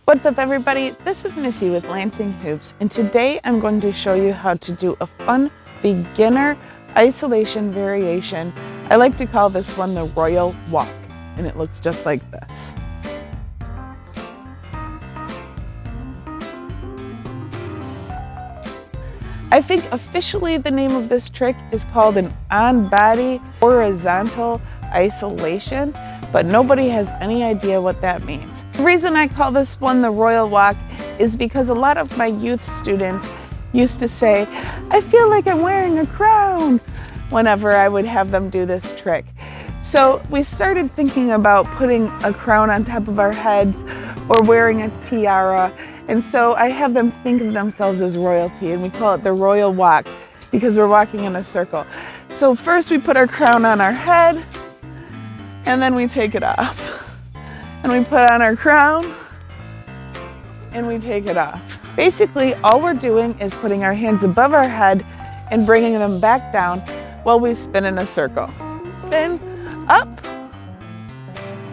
What's up everybody? This is Missy with Lansing Hoops, and today I'm going to show you how to do a fun beginner isolation variation. I like to call this one the Royal Walk, and it looks just like this. I think officially the name of this trick is called an on-body horizontal isolation, but nobody has any idea what that means. The reason I call this one the Royal Walk is because a lot of my youth students used to say, I feel like I'm wearing a crown, whenever I would have them do this trick. So we started thinking about putting a crown on top of our heads or wearing a tiara. And so I have them think of themselves as royalty, and we call it the Royal Walk because we're walking in a circle. So first we put our crown on our head, and then we take it off. And we put on our crown, and we take it off. Basically, all we're doing is putting our hands above our head and bringing them back down while we spin in a circle. Spin, up,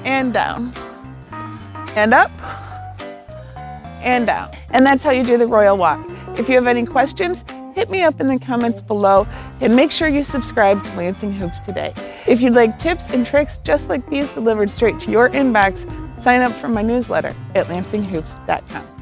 and down, and up, and down. And that's how you do the Royal Walk. If you have any questions, hit me up in the comments below, and make sure you subscribe to Lansing Hoops today. If you'd like tips and tricks just like these delivered straight to your inbox, sign up for my newsletter at lansinghoops.com.